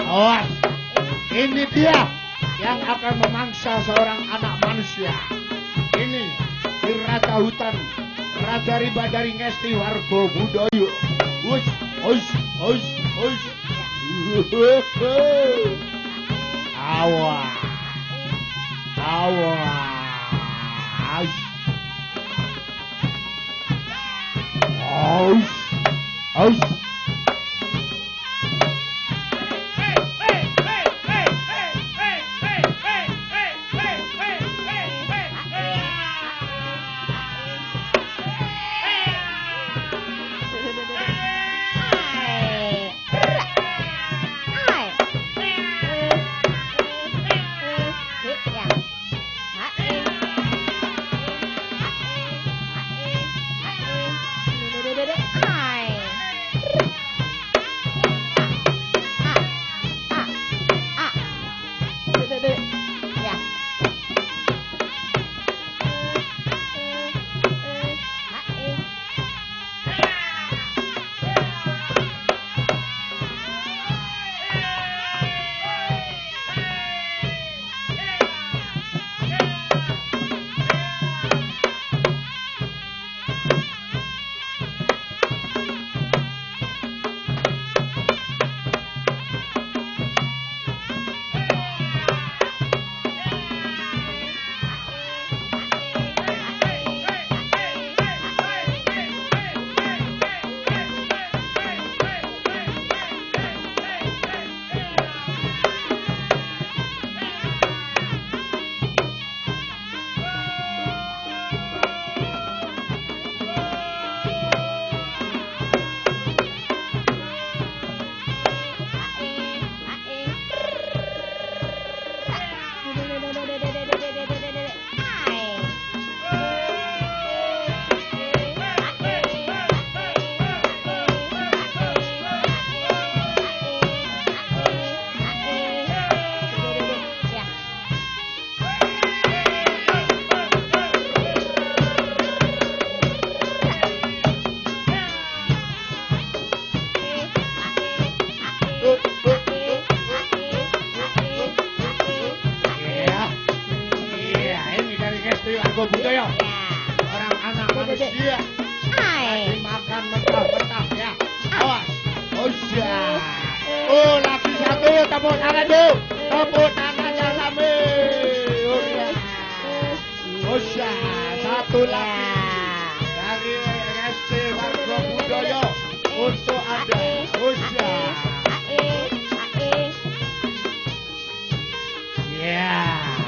Awas, ini dia yang akan memangsa seorang anak manusia. Ini si Raja Hutan, Raja Rimba dari Ngesti Warga Budoyo. Ush, ush, ush, ush. Awas, awas. Ush, ush.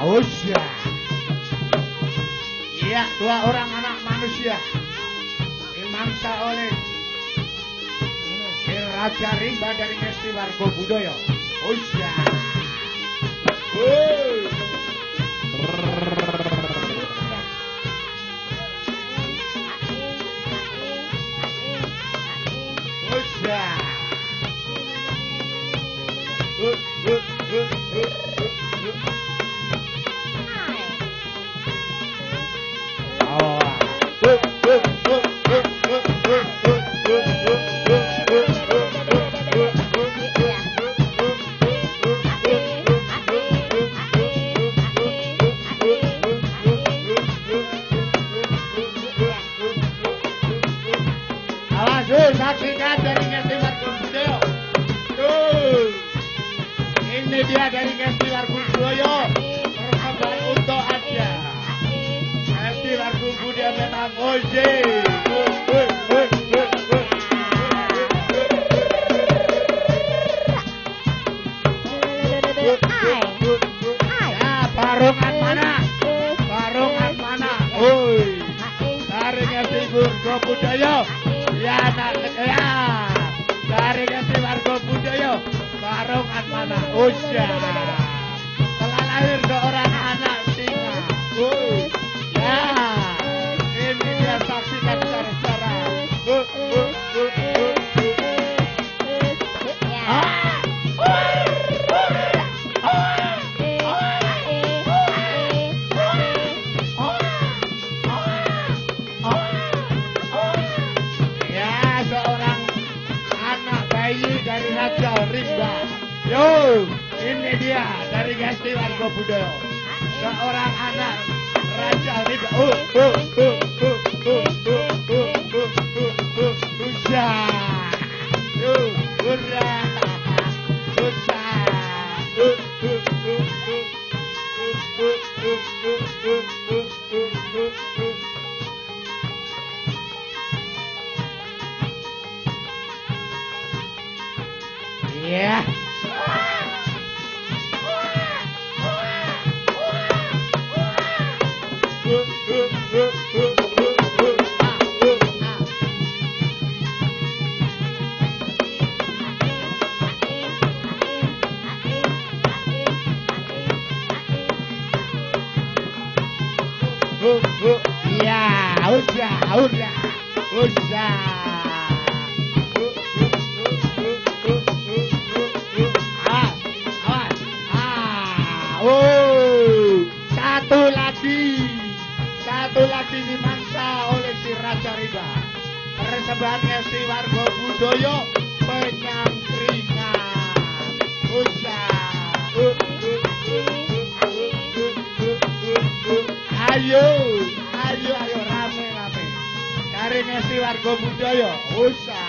Usya. Iya, dua orang anak manusia dimangsa oleh Raja Rimba dari Ngesti Warga Budaya. Usya. Saksikan dari Ngesti Warga Budaya. Ini dia dari Ngesti Warga Budaya. Persembahan untuk Anda. Ngesti Warga Budaya memang oje. Ya, barongan mana? Barongan mana? Oi. Dari Ngesti Warga Budaya. Ya, ya, dari Ngesti Warga Budaya, barongan mana? Usya, telah lahir seorang anak singa. Ya, ini dia saksikan secara-secara. Dari Raja Rimba. Yo, ini dia dari Ngesti Warga Budaya. Seorang anak Raja Rimba. Usya. Yo, hurra. Usya. Yeah. Ya, udah. Satu lagi dimangsa oleh si Raja Rimba. Persembahan Ngesti Warga Budaya penyangkringan. Ayo rame. Dari Ngesti Warga Budaya. Hurra.